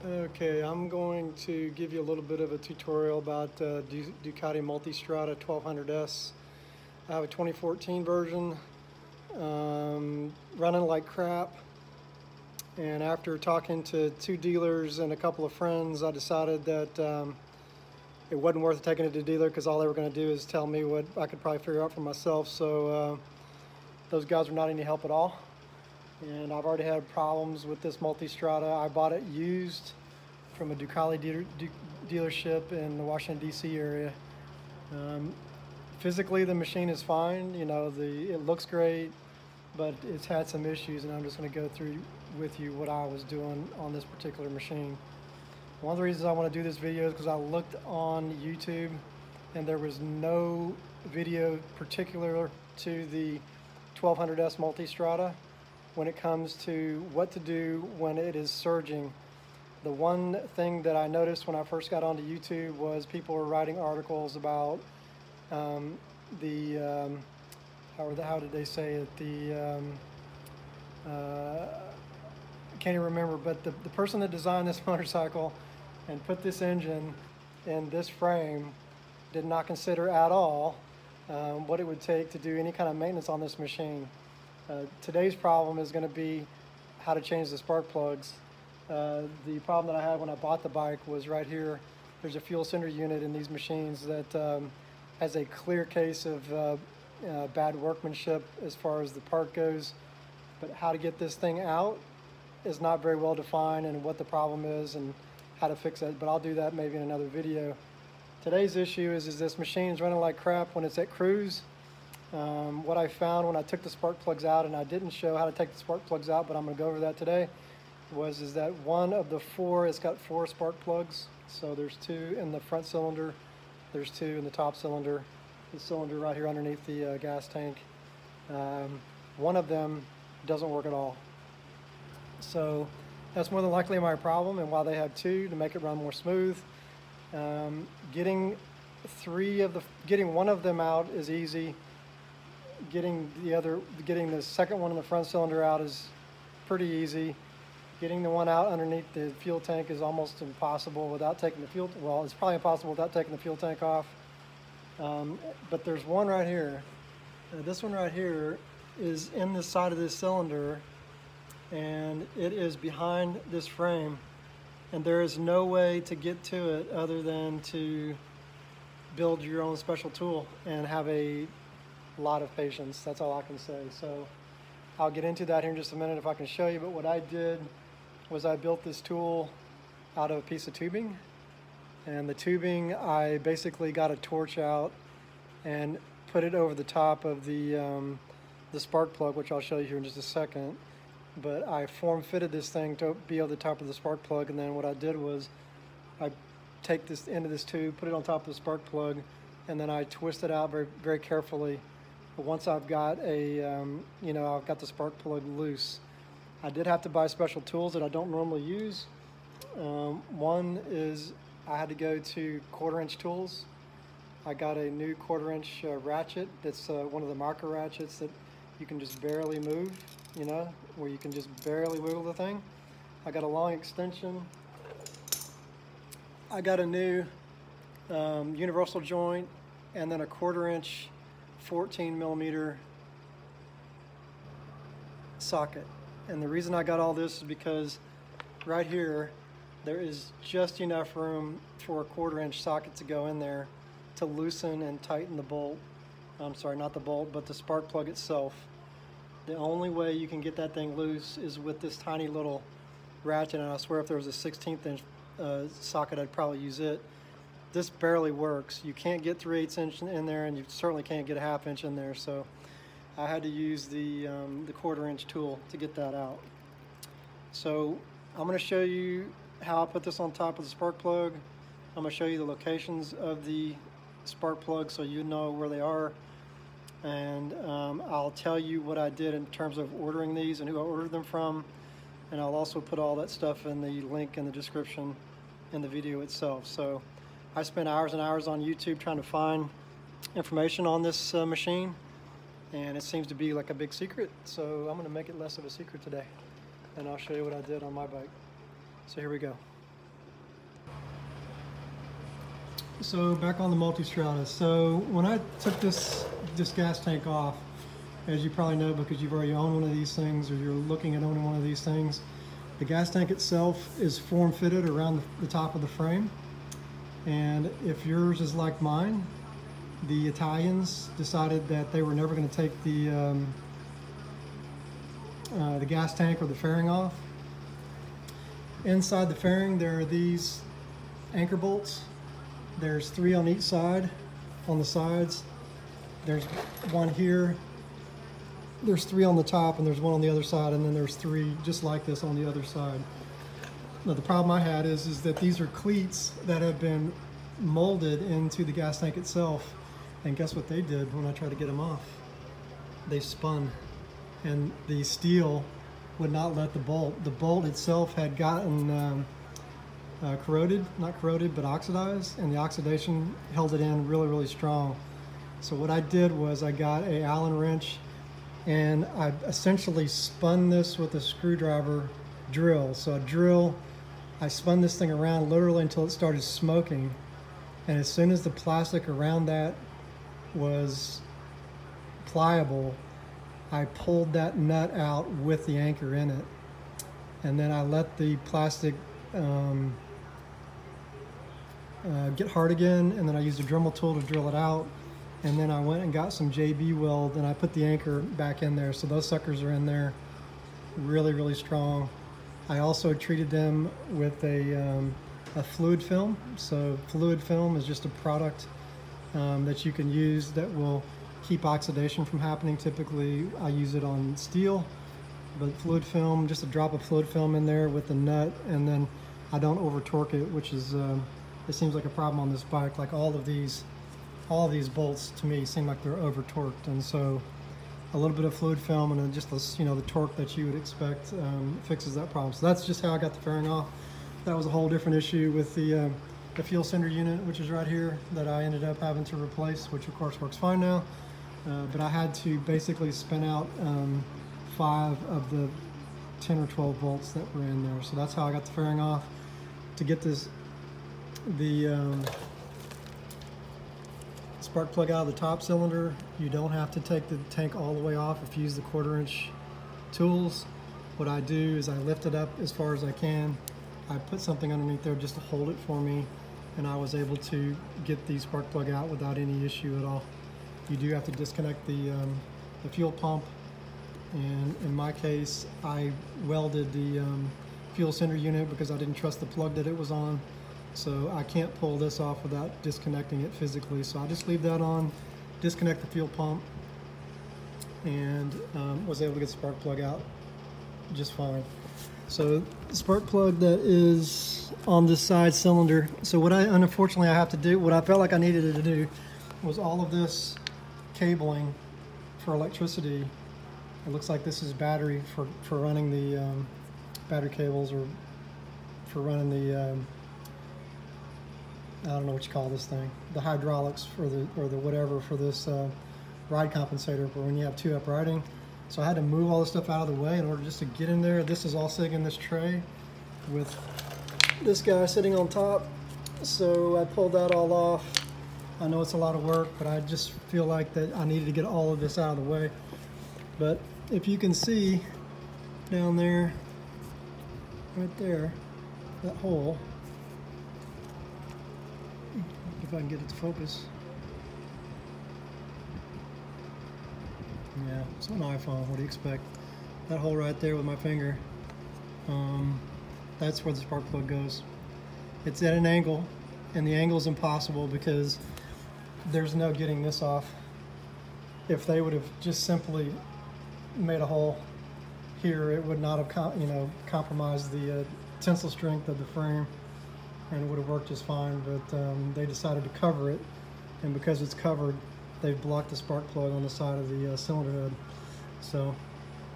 Okay, I'm going to give you a little bit of a tutorial about Ducati Multistrada 1200S. I have a 2014 version, running like crap, and after talking to 2 dealers and a couple of friends, I decided that it wasn't worth taking it to the dealer because all they were going to do is tell me what I could probably figure out for myself. So those guys were not any help at all. And I've already had problems with this Multistrada. I bought it used from a Ducati dealership in the Washington, D.C. area. Physically, the machine is fine. You know, it looks great, but it's had some issues, and I'm just going to go through with you what I was doing on this particular machine. One of the reasons I want to do this video is because I looked on YouTube, and there was no video particular to the 1200S Multistrada when it comes to what to do when it is surging. The one thing that I noticed when I first got onto YouTube was people were writing articles about how did they say it? I can't even remember, but the person that designed this motorcycle and put this engine in this frame did not consider at all what it would take to do any kind of maintenance on this machine. Today's problem is going to be how to change the spark plugs. The problem that I had when I bought the bike was right here. There's a fuel cylinder unit in these machines that has a clear case of bad workmanship as far as the part goes. But how to get this thing out is not very well defined, and what the problem is and how to fix it. But I'll do that maybe in another video. Today's issue is this machine is running like crap when it's at cruise. What I found when I took the spark plugs out, and I didn't show how to take the spark plugs out, but I'm going to go over that today, is that one of the 4, it's got 4 spark plugs. So there's 2 in the front cylinder, there's 2 in the top cylinder, the cylinder right here underneath the gas tank. One of them doesn't work at all. So that's more than likely my problem, and why they have 2 to make it run more smooth. Getting one of them out is easy. Getting the second one in the front cylinder out is pretty easy. Getting the one out underneath the fuel tank is almost impossible without taking the fuel. Well, it's probably impossible without taking the fuel tank off. But there's one right here. This one right here is in the side of this cylinder, and it is behind this frame. And there is no way to get to it other than to build your own special tool and have a lot of patience. That's all I can say. So I'll get into that here in just a minute if I can show you. But what I did was I built this tool out of a piece of tubing, and the tubing, I basically got a torch out and put it over the top of the spark plug, which I'll show you here in just a second. But I form fitted this thing to be over the top of the spark plug, and then what I did was I take this end of this tube, put it on top of the spark plug, and then I twist it out very, very carefully. But once I've got I've got the spark plug loose. I did have to buy special tools that I don't normally use. One is I had to go to 1/4-inch tools. I got a new 1/4-inch ratchet. That's one of the micro ratchets that you can just barely move, where you can just barely wiggle the thing. I got a long extension. I got a new universal joint, and then a 1/4-inch 14mm socket. And the reason I got all this is because right here there is just enough room for a 1/4-inch socket to go in there to loosen and tighten the bolt. I'm sorry, not the bolt, but the spark plug itself. The only way you can get that thing loose is with this tiny little ratchet, and I swear if there was a 16th-inch socket, I'd probably use it. This barely works. You can't get 3/8 inch in there, and you certainly can't get a 1/2 inch in there, so I had to use the 1/4-inch tool to get that out. So I'm going to show you how I put this on top of the spark plug. I'm going to show you the locations of the spark plugs so you know where they are, and I'll tell you what I did in terms of ordering these and who I ordered them from, and I'll also put all that stuff in the link in the description in the video itself. So I spent hours and hours on YouTube trying to find information on this machine, and it seems to be like a big secret, so I'm going to make it less of a secret today, and I'll show you what I did on my bike. So here we go. So back on the Multistrada. So when I took this gas tank off, as you probably know because you've already owned one of these things or you're looking at owning one of these things, the gas tank itself is form-fitted around the top of the frame. And if yours is like mine, the Italians decided that they were never going to take the gas tank or the fairing off. Inside the fairing there are these anchor bolts. There's 3 on each side, on the sides. There's one here. There's 3 on the top, and there's one on the other side, and then there's 3 just like this on the other side. Now the problem I had is that these are cleats that have been molded into the gas tank itself. And guess what they did when I tried to get them off? They spun, and the steel would not let the bolt. The bolt itself had gotten corroded, not corroded, but oxidized, and the oxidation held it in really, really strong. So what I did was I got a Allen wrench and I essentially spun this with a screwdriver drill. So I spun this thing around literally until it started smoking. And as soon as the plastic around that was pliable, I pulled that nut out with the anchor in it. And then I let the plastic get hard again, and then I used a Dremel tool to drill it out, and then I went and got some JB weld and I put the anchor back in there. So those suckers are in there really, really strong. I also treated them with a fluid film. So fluid film is just a product that you can use that will keep oxidation from happening. Typically I use it on steel, but fluid film, just a drop of fluid film in there with the nut, and then I don't over torque it, which is it seems like a problem on this bike. Like all of these bolts to me seem like they're over torqued, and so a little bit of fluid film and then just the, the torque that you would expect fixes that problem. So that's just how I got the fairing off. That was a whole different issue with the fuel cylinder unit, which is right here, that I ended up having to replace, which of course works fine now. But I had to basically spin out 5 of the 10 or 12 volts that were in there. So that's how I got the fairing off. To get the spark plug out of the top cylinder, you don't have to take the tank all the way off if you use the 1/4-inch tools. What I do is I lift it up as far as I can. I put something underneath there just to hold it for me, and I was able to get the spark plug out without any issue at all. You do have to disconnect the fuel pump, and in my case I welded the fuel cylinder unit because I didn't trust the plug that it was on. So I can't pull this off without disconnecting it physically. So I just leave that on, disconnect the fuel pump, and was able to get the spark plug out just fine. So the spark plug that is on this side cylinder. So what unfortunately I have to do, what I felt like I needed it to do, was all of this cabling for electricity. It looks like this is battery for running the battery cables, or for running the I don't know what you call this thing, the hydraulics for the, or the whatever for this ride compensator for when you have 2-up riding. So I had to move all this stuff out of the way in order just to get in there. This is all sitting in this tray with this guy sitting on top. So I pulled that all off. I know it's a lot of work, but I just feel like that I needed to get all of this out of the way. But if you can see down there, right there, that hole, if I can get it to focus. Yeah, it's an iPhone, what do you expect? That hole right there with my finger, that's where the spark plug goes. It's at an angle, and the angle is impossible because there's no getting this off. If they would have just simply made a hole here, it would not have compromised the tensile strength of the frame, and it would have worked just fine. But they decided to cover it, and because it's covered, they've blocked the spark plug on the side of the cylinder head. So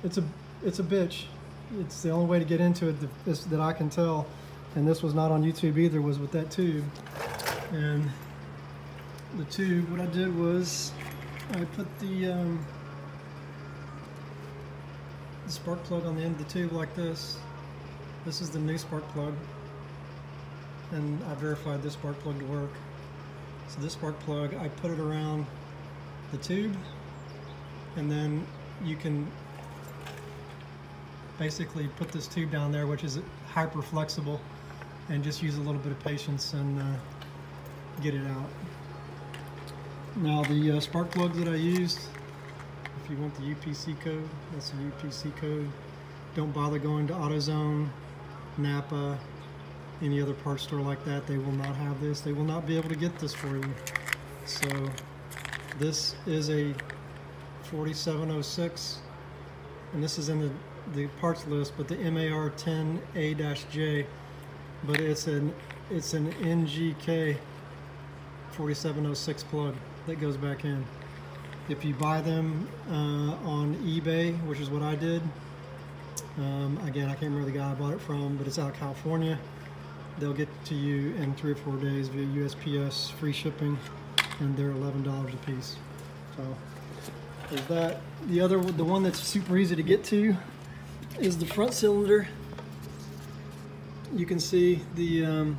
it's a bitch. It's the only way to get into it that I can tell, and this was not on YouTube either, was with that tube. And the tube, what I did was I put the spark plug on the end of the tube like this. This is the new spark plug, and I verified this spark plug to work. So this spark plug, I put it around the tube, and then you can basically put this tube down there, which is hyper flexible, and just use a little bit of patience and get it out. Now the spark plugs that I used, if you want the UPC code, that's the UPC code. Don't bother going to AutoZone, Napa, any other parts store like that. They will not have this. They will not be able to get this for you. So this is a 4706, and this is in the parts list, but the MAR10A-J, but it's an NGK 4706 plug that goes back in. If you buy them on eBay, which is what I did, again, I can't remember the guy I bought it from, but it's out of California. They'll get to you in 3 or 4 days via USPS, free shipping, and they're $11 a piece. So there's that. The one that's super easy to get to is the front cylinder. You can see the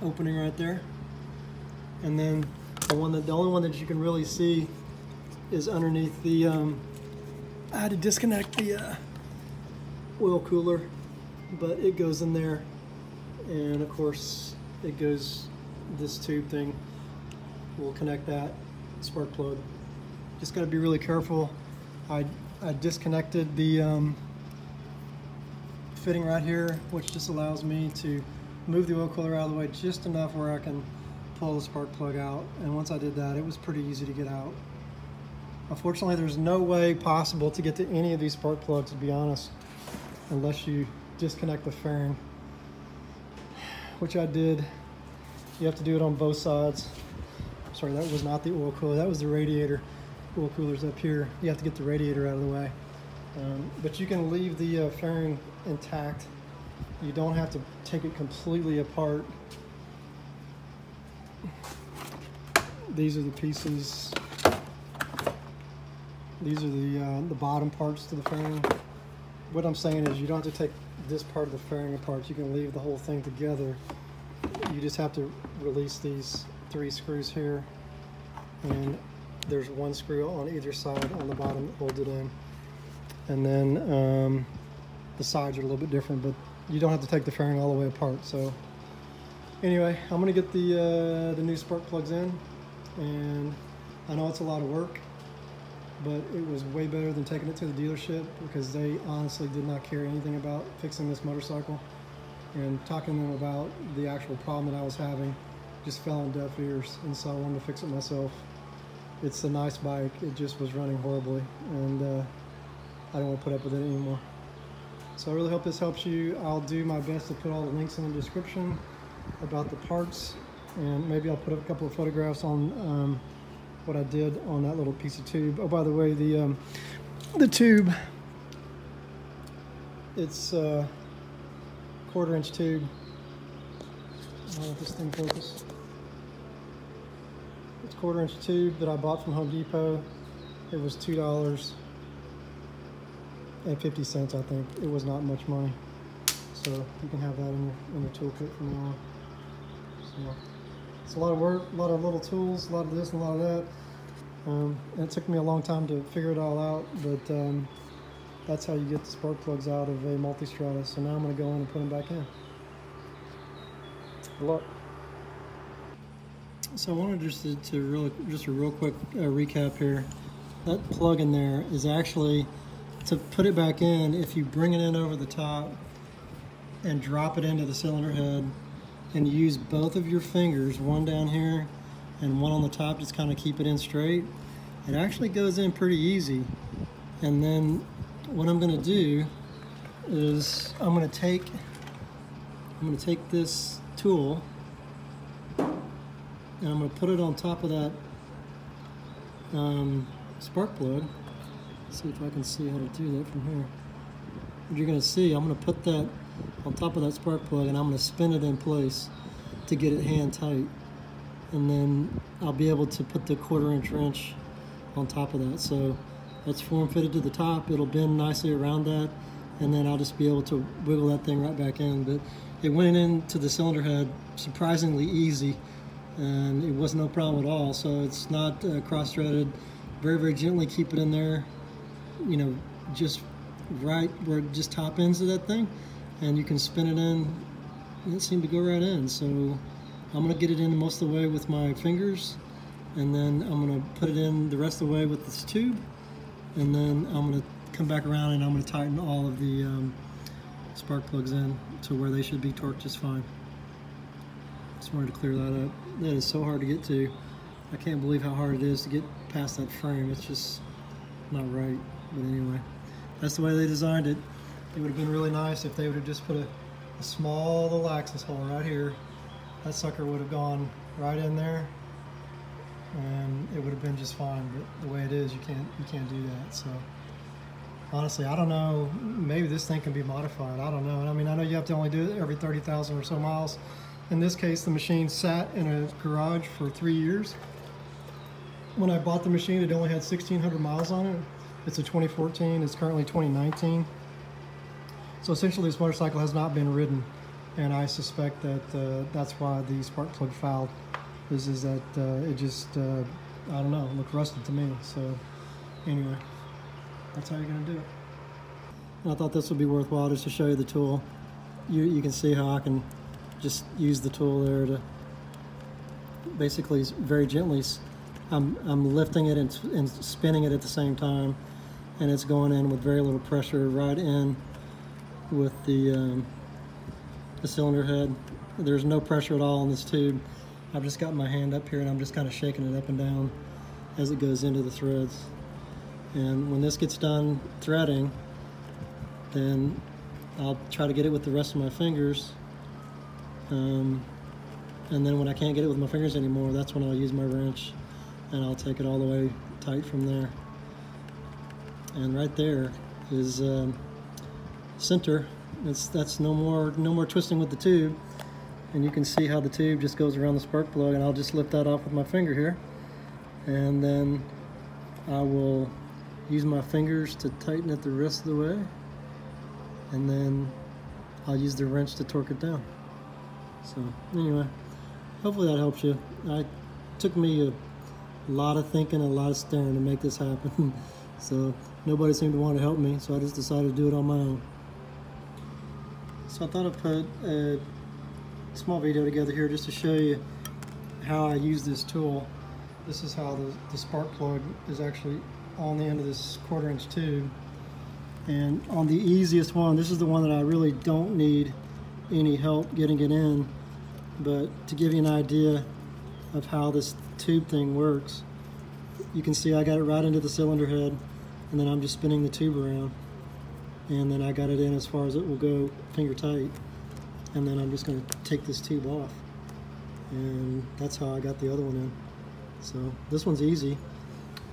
opening right there, and then the only one that you can really see is underneath the. I had to disconnect the oil cooler, but it goes in there, and of course it goes. This tube thing will connect that spark plug. Just got to be really careful. I disconnected the fitting right here, which just allows me to move the oil cooler out of the way just enough where I can pull the spark plug out. And once I did that, it was pretty easy to get out. Unfortunately, there's no way possible to get to any of these spark plugs, to be honest, unless you disconnect the fairing, which I did. You have to do it on both sides. Sorry, that was not the oil cooler, that was the radiator. Oil cooler's up here. You have to get the radiator out of the way. But you can leave the fairing intact. You don't have to take it completely apart. These are the pieces. These are the bottom parts to the fairing. What I'm saying is you don't have to take this part of the fairing apart. You can leave the whole thing together. You just have to release these 3 screws here, and there's 1 screw on either side on the bottom that holds it in. And then the sides are a little bit different, but you don't have to take the fairing all the way apart. So anyway, I'm gonna get the new spark plugs in, and I know it's a lot of work, but it was way better than taking it to the dealership, because they honestly did not care anything about fixing this motorcycle, and talking to them about the actual problem that I was having just fell on deaf ears, and so I wanted to fix it myself. It's a nice bike, it just was running horribly, and I don't want to put up with it anymore. So I really hope this helps you. I'll do my best to put all the links in the description about the parts, and maybe I'll put up a couple of photographs on what I did on that little piece of tube. Oh, by the way, the tube, it's a 1/4-inch tube. I don't know if this thing focus. It's a 1/4-inch tube that I bought from Home Depot. It was $2.50, I think. It was not much money. So you can have that in your toolkit from now on. So it's a lot of work, a lot of little tools, a lot of this and a lot of that. And it took me a long time to figure it all out, but that's how you get the spark plugs out of a Multistrada. So now I'm going to go in and put them back in. Good luck. So I wanted just a real quick recap here. That plug in there is actually to put it back in. If you bring it in over the top and drop it into the cylinder head, and use both of your fingers, one down here and one on the top, just kind of keep it in straight, it actually goes in pretty easy. And then what I'm going to do is I'm going to take this tool, and I'm going to put it on top of that spark plug. Let's see if I can see how to do that from here. What you're going to see, I'm going to put that on top of that spark plug, and I'm going to spin it in place to get it hand tight, and then I'll be able to put the 1/4-inch wrench on top of that. So that's form fitted to the top. It'll bend nicely around that, and then I'll just be able to wiggle that thing right back in. But it went into the cylinder head surprisingly easy, and it was no problem at all. So it's not cross-threaded. Very, very gently keep it in there, you know, just right where it just top ends of that thing, and you can spin it in, and it seemed to go right in. So I'm gonna get it in most of the way with my fingers, and then I'm gonna put it in the rest of the way with this tube, and then I'm gonna come back around and I'm gonna tighten all of the spark plugs in to where they should be torqued just fine. Just wanted to clear that up. That is so hard to get to. I can't believe how hard it is to get past that frame. It's just not right. But anyway, that's the way they designed it. It would have been really nice if they would have just put a small little access hole right here. That sucker would have gone right in there, and it would have been just fine. But the way it is, you can't do that. So honestly, I don't know. Maybe this thing can be modified. I don't know. I mean, I know you have to only do it every 30,000 or so miles. In this case, the machine sat in a garage for 3 years. When I bought the machine, it only had 1,600 miles on it. It's a 2014. It's currently 2019. So essentially, this motorcycle has not been ridden, and I suspect that that's why the spark plug fouled. Is that it just I don't know, looked rusted to me. So anyway, that's how you're gonna do it. And I thought this would be worthwhile just to show you the tool. You can see how I can just use the tool there to basically very gently. I'm lifting it and spinning it at the same time, and it's going in with very little pressure right in with the cylinder head. There's no pressure at all on this tube. I've just got my hand up here and I'm just kind of shaking it up and down as it goes into the threads. And when this gets done threading, then I'll try to get it with the rest of my fingers. And then when I can't get it with my fingers anymore, that's when I'll use my wrench and I'll take it all the way tight from there. And right there is center. That's no more twisting with the tube. And you can see how the tube just goes around the spark plug, and I'll just lift that off with my finger here. And then I will use my fingers to tighten it the rest of the way. And then I'll use the wrench to torque it down. So anyway, hopefully that helps you. It took me a lot of thinking, a lot of staring to make this happen. So nobody seemed to want to help me, so I just decided to do it on my own. So I thought I'd put a small video together here just to show you how I use this tool. This is how the spark plug is actually on the end of this 1/4 inch tube. And on the easiest one, this is the one that I really don't need any help getting it in, but to give you an idea of how this tube thing works, you can see I got it right into the cylinder head, and then I'm just spinning the tube around, and then I got it in as far as it will go, finger tight, and then I'm just going to take this tube off, and that's how I got the other one in. So this one's easy,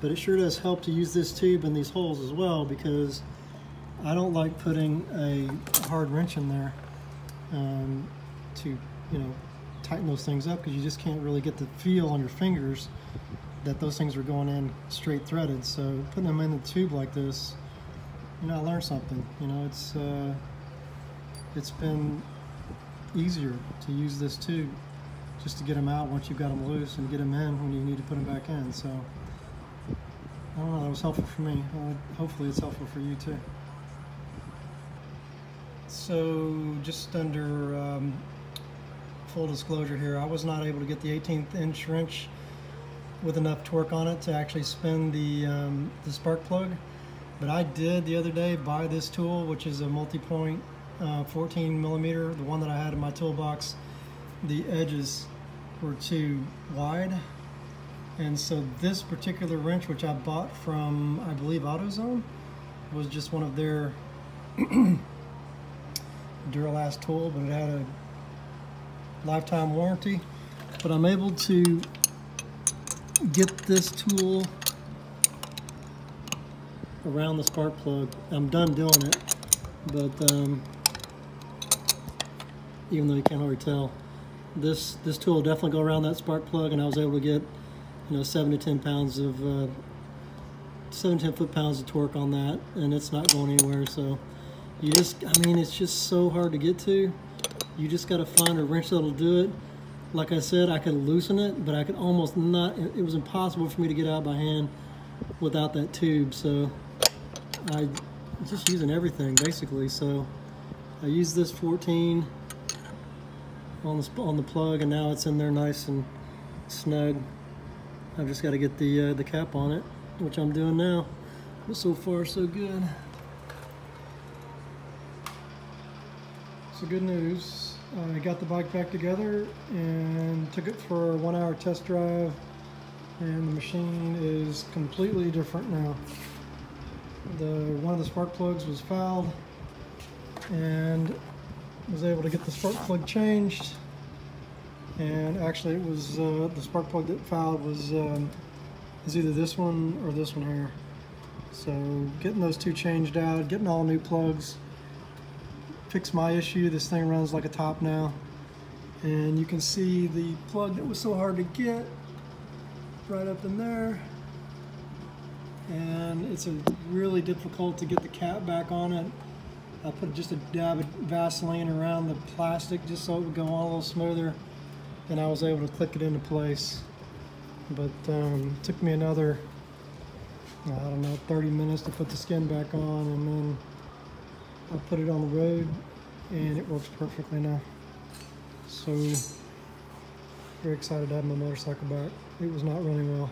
but it sure does help to use this tube in these holes as well, because I don't like putting a hard wrench in there to tighten those things up, because you just can't really get the feel on your fingers that those things are going in straight threaded. So putting them in the tube like this, I learned something. It's been easier to use this tube just to get them out once you've got them loose, and get them in when you need to put them back in. So I don't know, that was helpful for me. Hopefully it's helpful for you too. So just under full disclosure here, I was not able to get the 18th inch wrench with enough torque on it to actually spin the spark plug, but I did the other day buy this tool, which is a multi-point 14 millimeter, the one that I had in my toolbox. The edges were too wide, and so this particular wrench, which I bought from, I believe, AutoZone, was just one of their Duralast tool, but it had a lifetime warranty. But I'm able to get this tool around the spark plug. I'm done doing it, but even though you can't already tell, this tool will definitely go around that spark plug, and I was able to get 7 to 10 pounds of 7 to 10 foot-pounds of torque on that, and it's not going anywhere. So it's just so hard to get to, You just got to find a wrench that'll do it. Like I said, I could loosen it, but I could almost not. It was impossible for me to get out by hand without that tube. So I'm just using everything basically. So I used this 14 on the plug, and now it's in there nice and snug. I've just got to get the cap on it, which I'm doing now. But so far, so good. So good news. I got the bike back together and took it for a 1 hour test drive, and the machine is completely different now. One of the spark plugs was fouled, and was able to get the spark plug changed. And actually, it was the spark plug that fouled was either this one or this one here. So getting those two changed out, getting all new plugs, fixed my issue. This thing runs like a top now, and you can see the plug that was so hard to get right up in there, and it's really difficult to get the cap back on it. I put just a dab of Vaseline around the plastic just so it would go on a little smoother, and I was able to click it into place. But it took me another, I don't know, 30 minutes to put the skin back on, and then I put it on the road, and it works perfectly now. So very excited to have my motorcycle back. It was not running well.